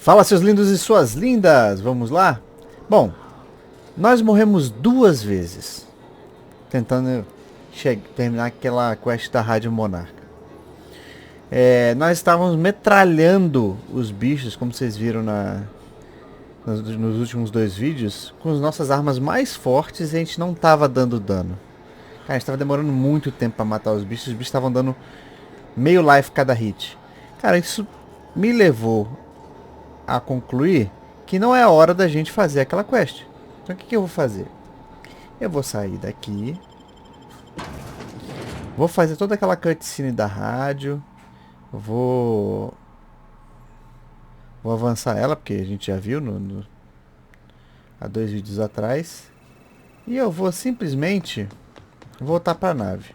Fala, seus lindos e suas lindas! Vamos lá? Bom, nós morremos 2 vezes tentando terminar aquela quest da Rádio Monarca. Nós estávamos metralhando os bichos, como vocês viram nos últimos 2 vídeos, com as nossas armas mais fortes e a gente não estava dando dano. Cara, a gente estava demorando muito tempo para matar os bichos estavam dando meio life cada hit. Cara, isso me levou a concluir que não é a hora da gente fazer aquela quest. Então o que eu vou fazer? Eu vou sair daqui. Vou fazer toda aquela cutscene da rádio. Vou avançar ela, porque a gente já viu há 2 vídeos atrás. E eu vou simplesmente voltar para a nave.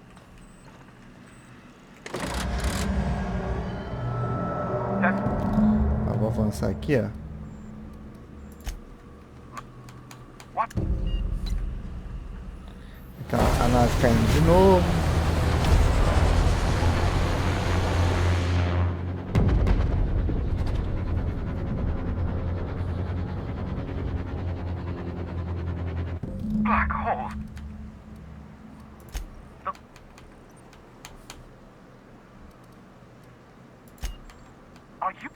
Eu vou avançar aqui, ó. A nave caindo de novo. Black hole. Are you?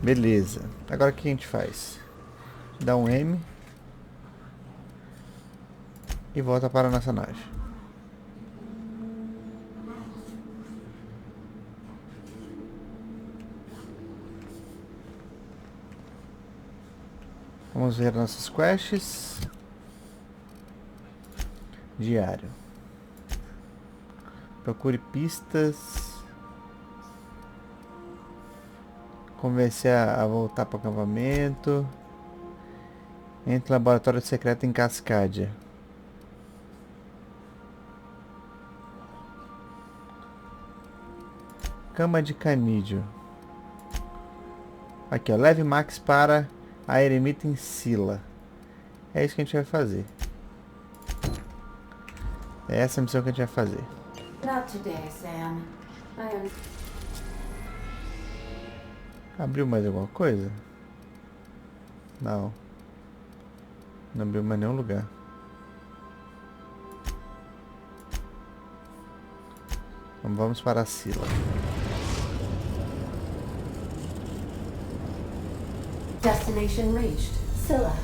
Beleza. Agora o que a gente faz? Dá um M. E volta para a nossa nave. Vamos ver nossas quests. Diário. Procure pistas. Convence a voltar para o acampamento. Entre no laboratório secreto em Cascádia. Cama de canídeo. Aqui, ó. Leve Max para a eremita em Sila. É isso que a gente vai fazer. É essa a missão que a gente vai fazer. Not today, Sam. Abriu mais alguma coisa? Não. Não abriu mais nenhum lugar. Então vamos para a Sila. Destination reached. Scylla.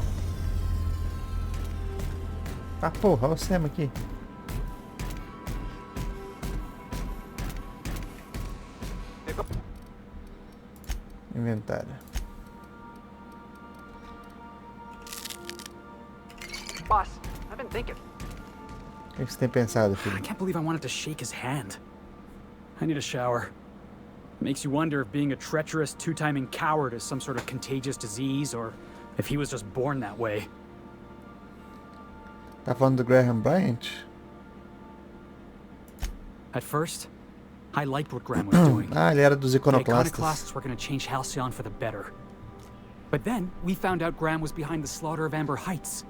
Ah, porra, olha o Sam aqui. Inventário. Boss, I've been thinking. O que você tem pensado, filho? I can't believe I wanted to shake his hand. I need a shower. Makes you wonder if being a treacherous, two-timing coward is some sort of contagious disease, or if he was just born that way. Tá falando do Graham Bryant? At first, I liked what Graham was doing. Ah, ele era dos The iconoclastas. iconoclasts were going to change Halcyon for the better. But then, we found out Graham was behind the slaughter of Amber Heights.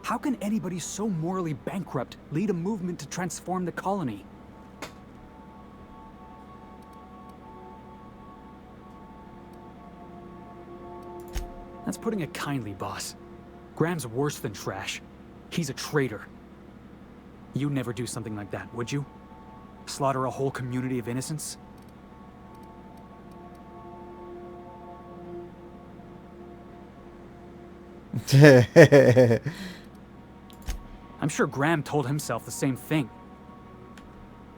How can anybody so morally bankrupt lead a movement to transform the colony? That's putting it kindly, boss. Graham's worse than trash. He's a traitor. You'd never do something like that, would you? Slaughter a whole community of innocents? I'm sure Graham told himself the same thing.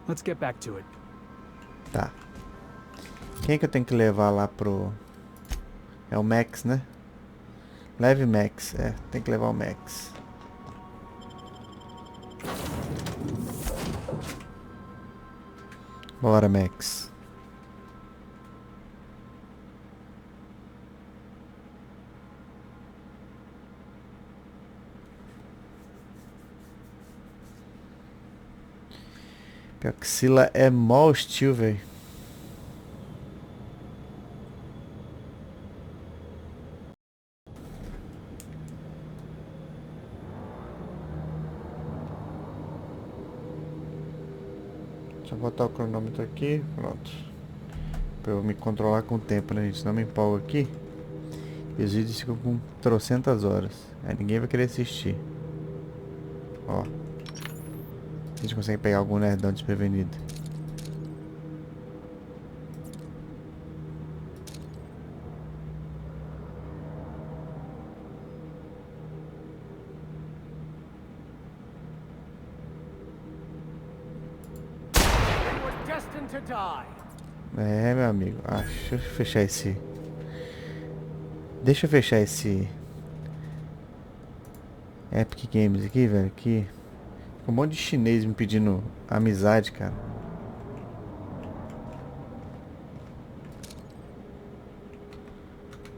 Let's get back to it. Tá. Quem é que eu tenho que levar lá pro... É o Max, né? Leve Max. É, tem que levar o Max. Bora, Max. Pior que Sila é mó hostil, velho. Deixa eu botar o cronômetro aqui. Pronto. Pra eu me controlar com o tempo, né, gente? Senão eu me empolgo aqui. E os vídeos ficam com trocentas horas. Aí ninguém vai querer assistir. Ó. A gente consegue pegar algum nerdão desprevenido. É, meu amigo. Ah, deixa eu fechar esse... Deixa eu fechar esse... Epic Games aqui, velho. Aqui. Um monte de chinês me pedindo amizade, cara.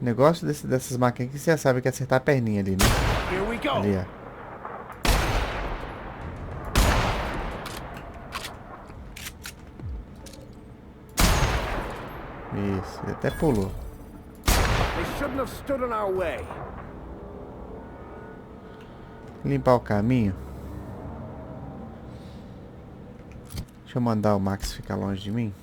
O negócio dessas máquinas que você já sabe que é acertar a perninha ali, né? Ali, ó. Isso, ele até pulou. Limpar o caminho. Deixa eu mandar o Max ficar longe de mim.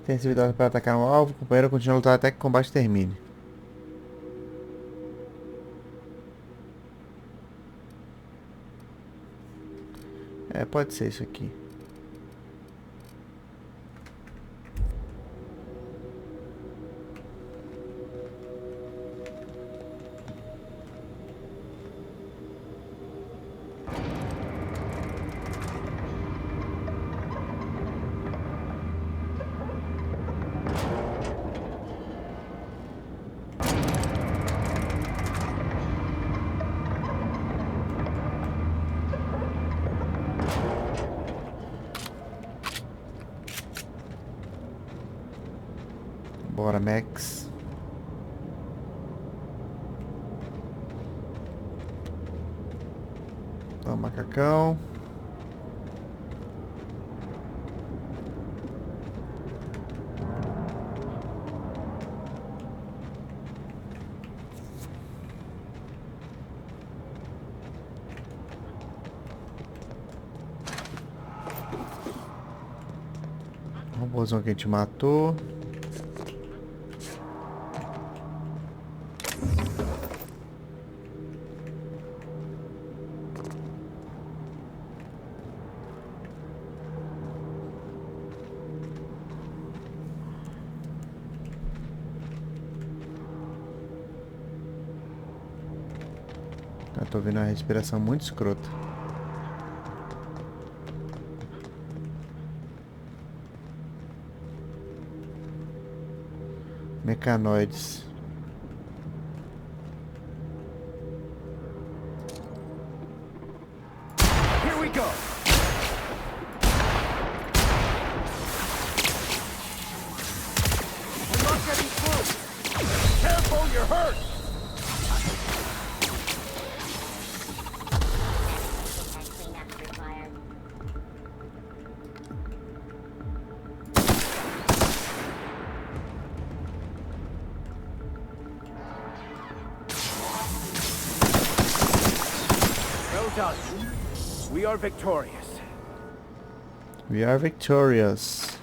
Tem esse vitória para atacar um alvo, o companheiro continua a lutar até que o combate termine. É, pode ser isso aqui. Bora, Max. Toma, macacão. O robôzão que a gente matou. Eu tô vendo uma respiração muito escrota. Mecanoides. Here we go. We're not getting through. Careful, you're hurt. Done. We are victorious. We are victorious.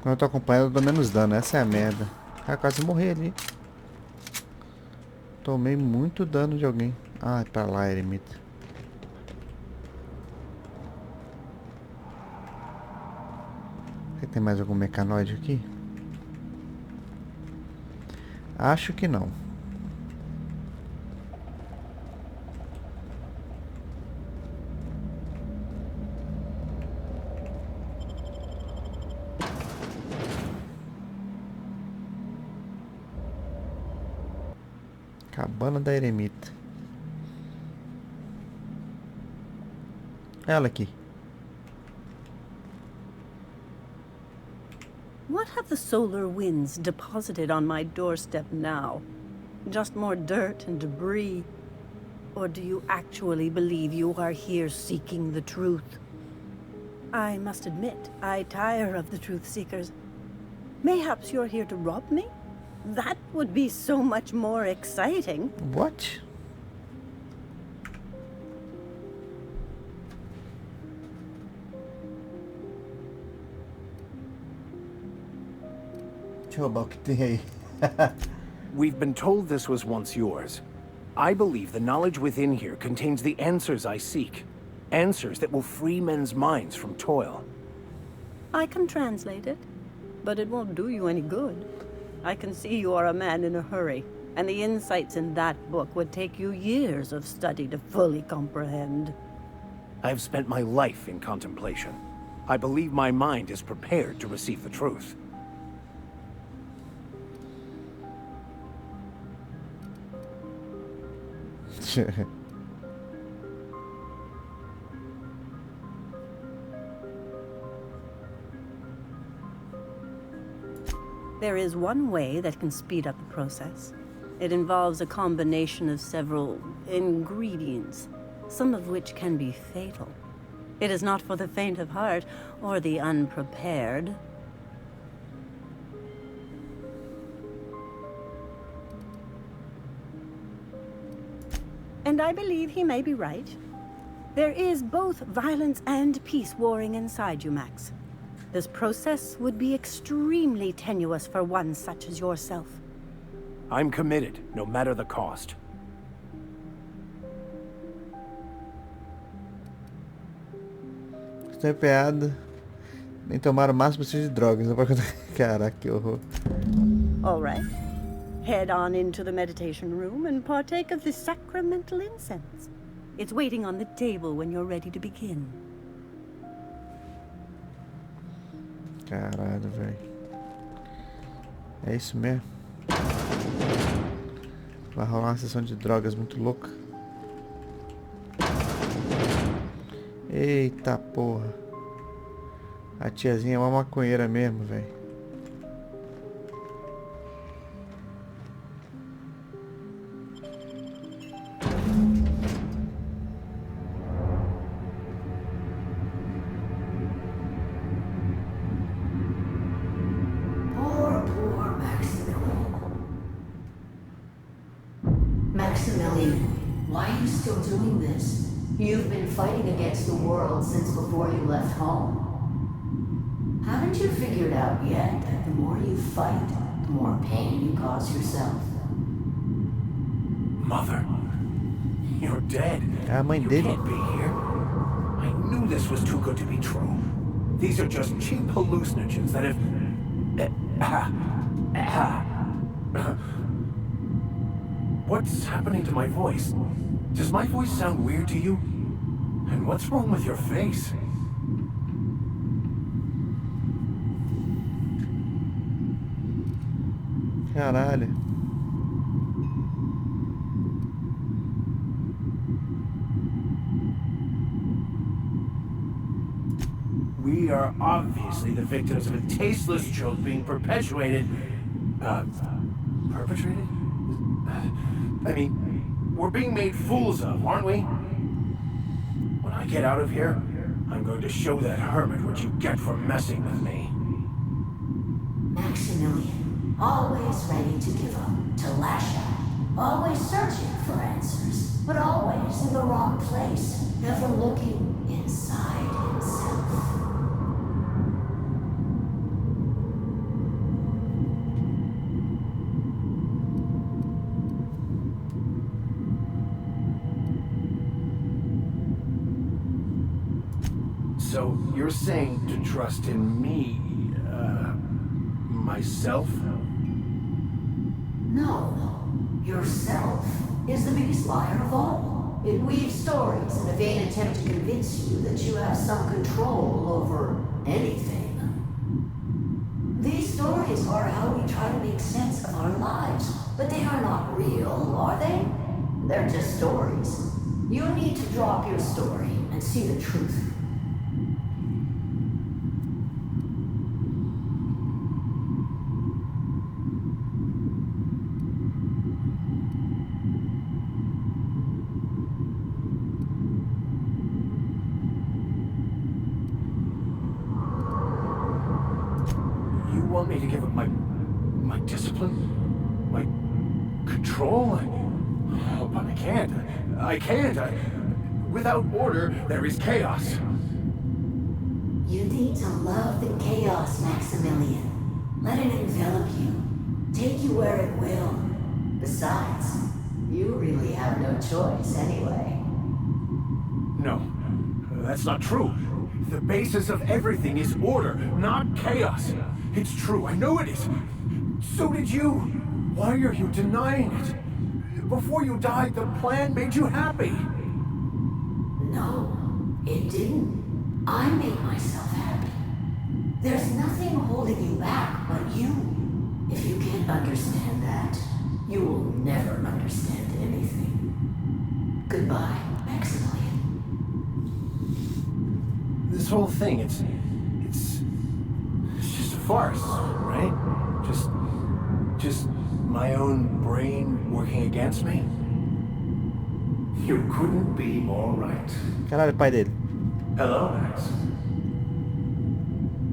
Quando eu tô acompanhando, eu dou menos dano. Essa é a merda. Ah, quase morri ali. Tomei muito dano de alguém. Ah, pra lá, eremita. Será que tem mais algum mecanoide aqui? Acho que não. Cabana da eremita. Ela aqui. What have the solar winds deposited on my doorstep now? Just more dirt and debris. Or do you actually believe you are here seeking the truth? I must admit, I tire of the truth seekers. Mayhaps you're here to rob me? That would be so much more exciting. What? Deixa eu roubar o que tem aí. We've been told this was once yours. I believe the knowledge within here contains the answers I seek. Answers that will free men's minds from toil. I can translate it, but it won't do you any good. I can see you are a man in a hurry, and the insights in that book would take you years of study to fully comprehend. I have spent my life in contemplation. I believe my mind is prepared to receive the truth. There is one way that can speed up the process. It involves a combination of several ingredients, some of which can be fatal. It is not for the faint of heart or the unprepared. And I believe he may be right. There is both violence and peace warring inside you, Max. This process would be extremely tenuous for one such as yourself. I'm committed, no matter the cost. Estou empenhado em tomar o máximo possível de drogas. Caraca, que horror. All right. Head on into the meditation room and partake of the sacramental incense. It's waiting on the table when you're ready to begin. Caralho, velho. É isso mesmo. Vai rolar uma sessão de drogas muito louca. Eita porra. A tiazinha é uma maconheira mesmo, velho. Why are you still doing this? You've been fighting against the world since before you left home. Haven't you figured out yet that the more you fight, the more pain you cause yourself? Mother, you're dead. A mãe You dele. can't be here. I knew this was too good to be true. These are just cheap hallucinogens that have... What's happening to my voice? Does my voice sound weird to you? And what's wrong with your face? Caralho. We are obviously the victims of a tasteless joke being perpetuated. Perpetrated? I mean, we're being made fools of, aren't we? When I get out of here, I'm going to show that hermit what you get for messing with me. Maximilian, always ready to give up, to lash out, always searching for answers, but always in the wrong place, never looking inside himself. So you're saying to trust in me, myself? No, yourself is the biggest liar of all. It weaves stories in a vain attempt to convince you that you have some control over anything. These stories are how we try to make sense of our lives, but they are not real, are they? They're just stories. You need to drop your story and see the truth. me to give up my discipline, my control? Oh, but I can't. I can't. Without order, there is chaos. You need to love the chaos, Maximilian. Let it envelop you. Take you where it will. Besides, you really have no choice anyway. No, that's not true. The basis of everything is order, not chaos. It's true, I know it is. So did you. Why are you denying it? Before you died, the plan made you happy. No, it didn't. I made myself happy. There's nothing holding you back but you. If you can't understand that, you will never understand anything. Goodbye, Maximilian. This whole thing, it's just a farce, right? Just my own brain working against me? You couldn't be more right. Caralho, pai dele. Hello, Max.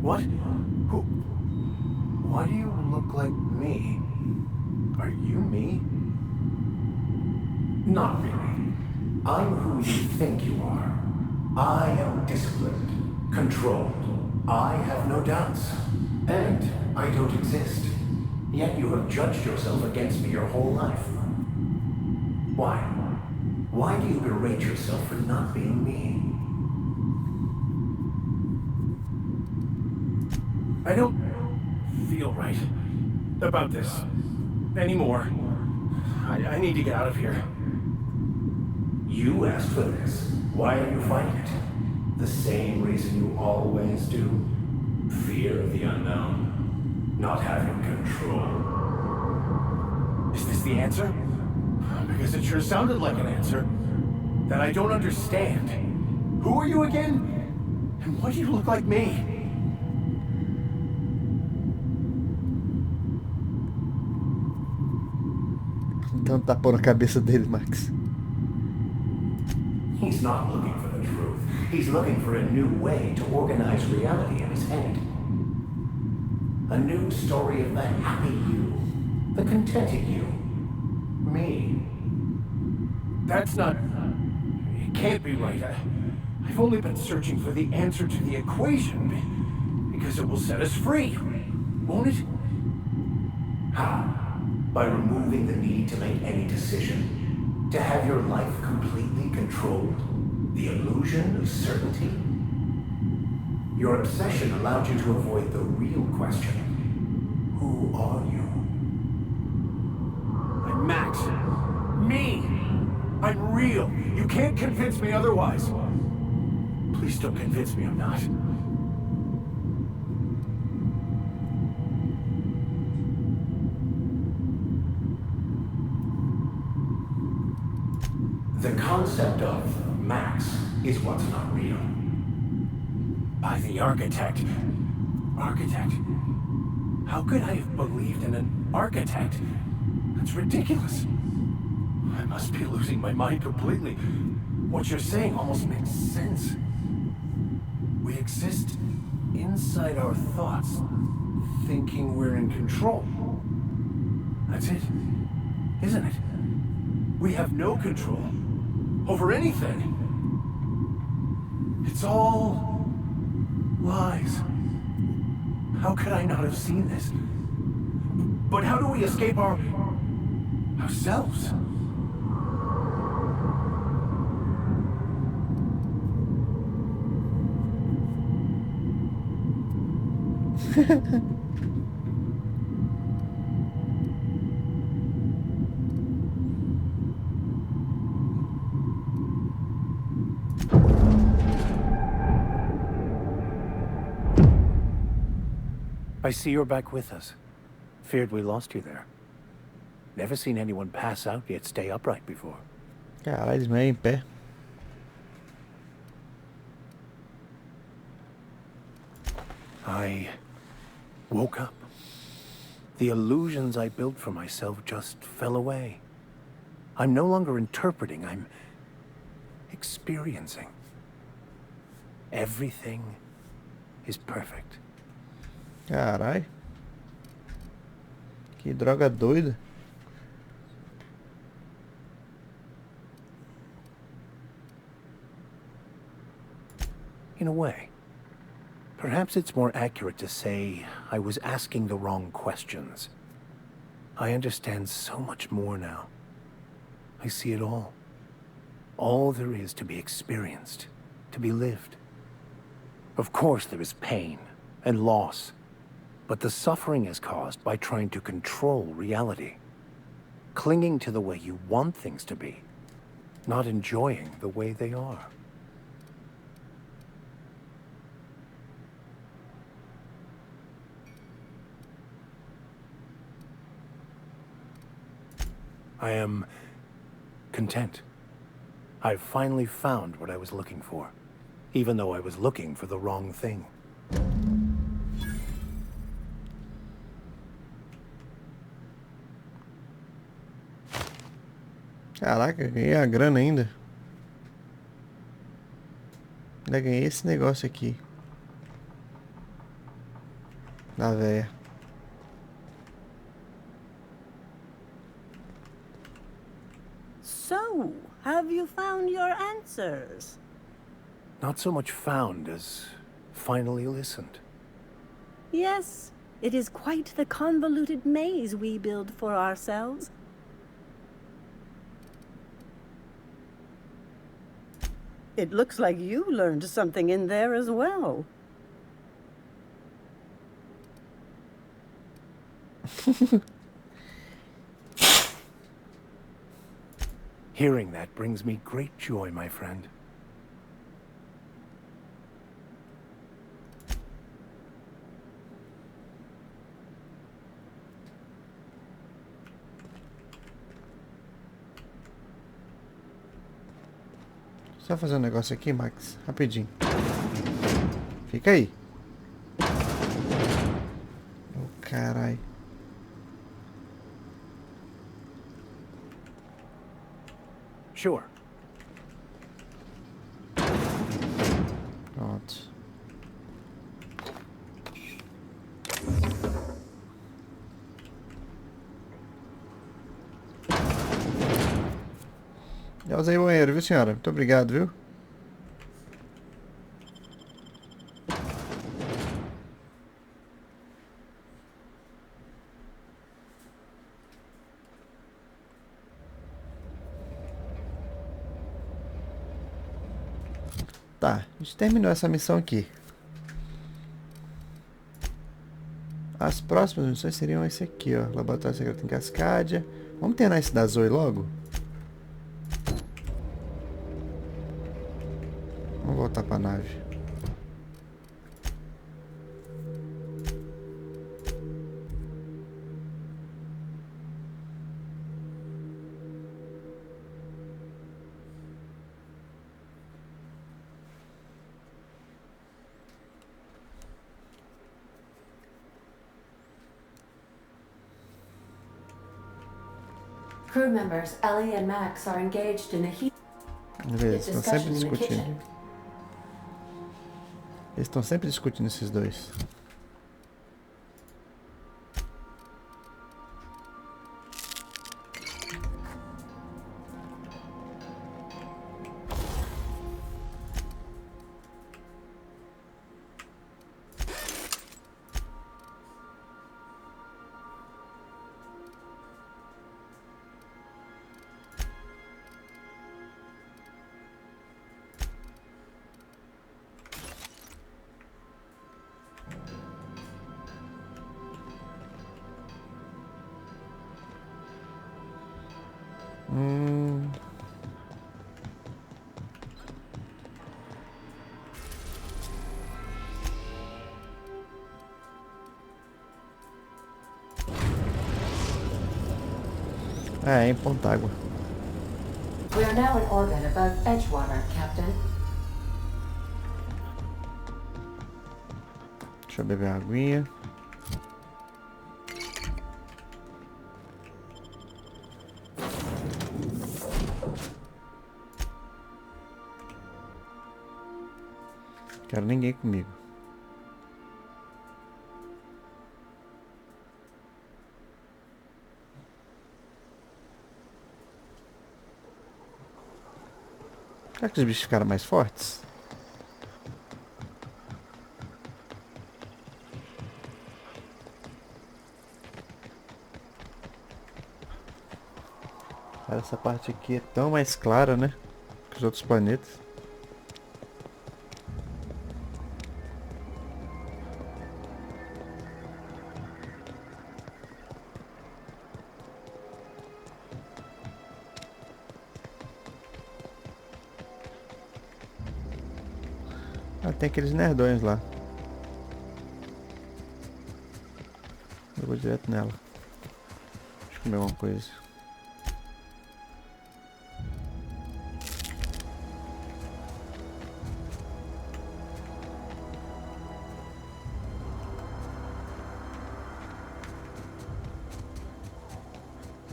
What? Who? Why do you look like me? Are you me? Not really. I'm who you think you are. I am disciplined, controlled. I have no doubts. And I don't exist. Yet you have judged yourself against me your whole life. Why? Why do you berate yourself for not being me? I don't feel right about this anymore. I need to get out of here. You asked for this. Why are you fighting it? The same reason you always do. Fear of the unknown. Not having control. Is this the answer? Because it sure sounded like an answer that I don't understand. Who are you again? And why do you look like me? Dá um tapão na cabeça dele, Max. He's not looking for the truth. He's looking for a new way to organize reality in his head. A new story of the happy you, the contented you, me. That's not... It can't be right. I've only been searching for the answer to the equation because it will set us free, won't it? How? By removing the need to make any decision. To have your life completely controlled. The illusion of certainty. Your obsession allowed you to avoid the real question. Who are you? I'm Max. Me! I'm real. You can't convince me otherwise. Please don't convince me I'm not. The concept of Max is what's not real. By the architect. Architect? How could I have believed in an architect? That's ridiculous. I must be losing my mind completely. What you're saying almost makes sense. We exist inside our thoughts, thinking we're in control. That's it, isn't it? We have no control over anything. It's all lies. How could I not have seen this? But how do we escape ourselves? I see you're back with us. Feared we lost you there. Never seen anyone pass out yet stay upright before. Caralho, eles meio em pé. I woke up. The illusions I built for myself just fell away. I'm no longer interpreting, I'm experiencing. Everything is perfect. Caralho. Que droga doida. In a way. Perhaps it's more accurate to say I was asking the wrong questions. I understand so much more now. I see it all. All there is to be experienced, to be lived. Of course there is pain and loss, but the suffering is caused by trying to control reality. Clinging to the way you want things to be, not enjoying the way they are. I am content. I've finally found what I was looking for, even though I was looking for the wrong thing. Caraca, ganhei a grana ainda. Ainda ganhei esse negócio aqui. Da véia. So, have you found your answers? Not so much found as finally listened. Yes, it is quite the convoluted maze we build for ourselves. It looks like you learned something in there as well. Hearing that brings me great joy, my friend. Só fazer um negócio aqui, Max. Rapidinho. Fica aí. Oh, carai. Sure. Pronto. Já usei o banheiro, viu, senhora? Muito obrigado, viu? Tá, a gente terminou essa missão aqui. As próximas missões seriam esse aqui, ó. Laboratório secreto em Cascádia. Vamos terminar esse da Zoe logo? Vamos voltar pra nave. Crew members Ellie and Max are engaged in a heat Beleza, estão sempre discussion in the discutindo. kitchen. Eles estão sempre discutindo esses dois. É, em Pontágua. We are now in orbit above Edgewater, Captain. Deixa eu beber uma aguinha. Quero ninguém comigo. Será que os bichos ficaram mais fortes? Cara, essa parte aqui é tão mais clara, né? Que os outros planetas. Ah, tem aqueles nerdões lá. Eu vou direto nela. Deixa eu comer alguma coisa.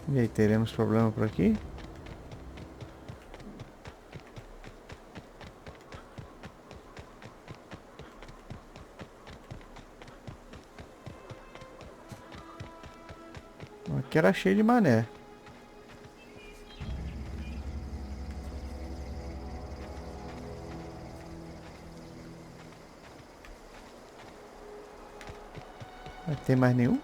E aí, teremos problema por aqui? Aqui era cheio de mané. Não tem mais nenhum?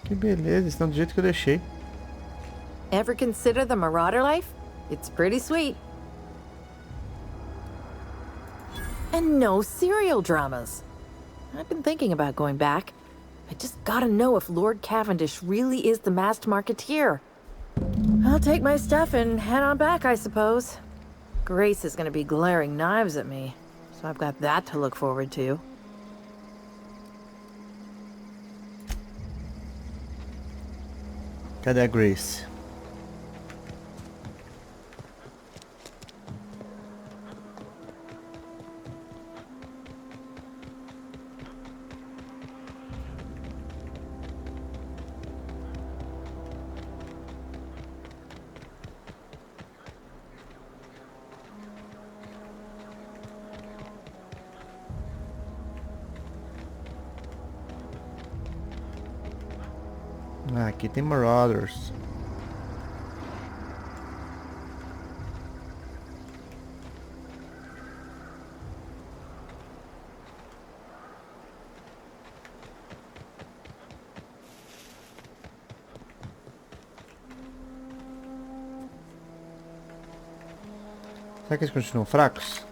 Que beleza, estão do jeito que eu deixei. Ever consider the marauder life? It's pretty sweet. And no serial dramas. I've been thinking about going back. I just gotta know if Lord Cavendish really is the masked marketeer. I'll take my stuff and head on back, I suppose. Grace is gonna be glaring knives at me, so I've got that to look forward to. Cadê a Grace? Ah, aqui tem Marauders. Será que eles continuam fracos?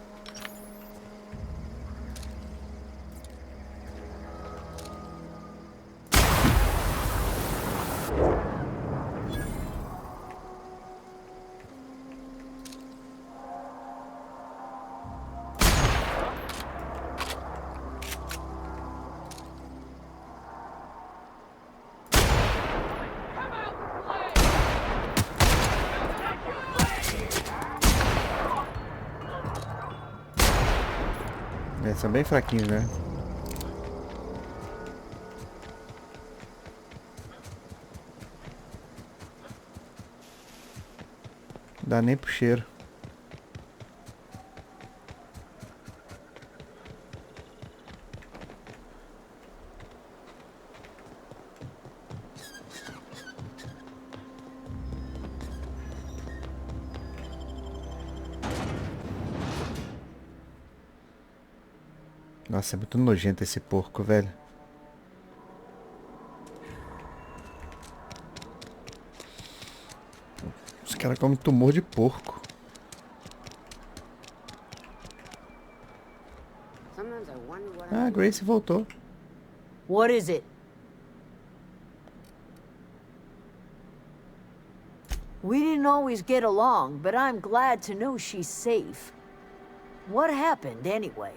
São bem fraquinhos, né? Não dá nem pro cheiro. Nossa, é muito nojento esse porco, velho. Os caras comem tumor de porco. Ah, Grace voltou. What is it? We didn't always get along, but I'm glad to know she's safe. What happened, anyway?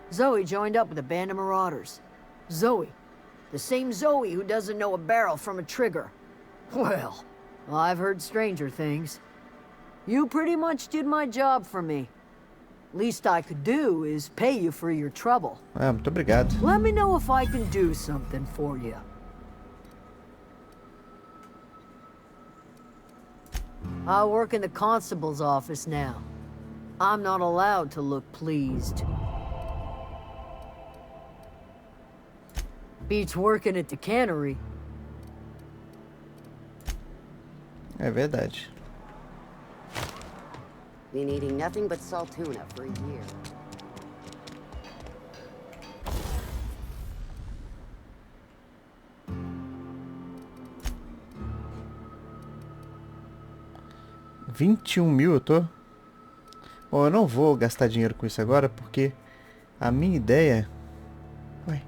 Zoe joined up with a band of marauders. Zoe. The same Zoe who doesn't know a barrel from a trigger. Well, I've heard stranger things. You pretty much did my job for me. Least I could do is pay you for your trouble. Ah, muito obrigado. Let me know if I can do something for you. I work in the constable's office now. I'm not allowed to look pleased. Beats working at the cannery. É verdade. Been eating nothing but salt tuna for a year. $21.000 eu tô. Bom, eu não vou gastar dinheiro com isso agora, porque a minha ideia... Ué.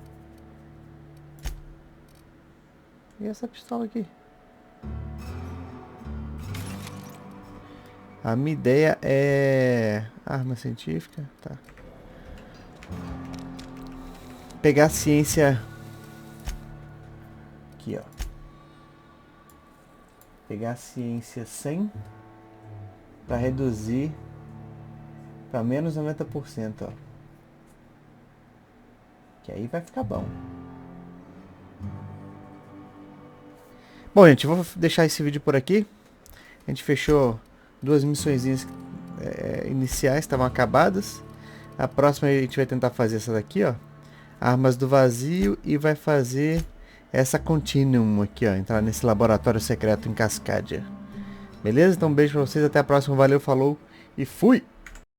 E essa pistola aqui? A minha ideia é... Arma científica, tá. Pegar a ciência... Aqui, ó. Pegar a ciência 100 para reduzir para menos 90%, ó. Que aí vai ficar bom. Bom, gente, vou deixar esse vídeo por aqui. A gente fechou 2 missõezinhas iniciais, estavam acabadas. A próxima a gente vai tentar fazer essa daqui, ó. Armas do vazio, e vai fazer essa Continuum aqui, ó. Entrar nesse laboratório secreto em Cascadia. Beleza? Então um beijo pra vocês, até a próxima. Valeu, falou e fui!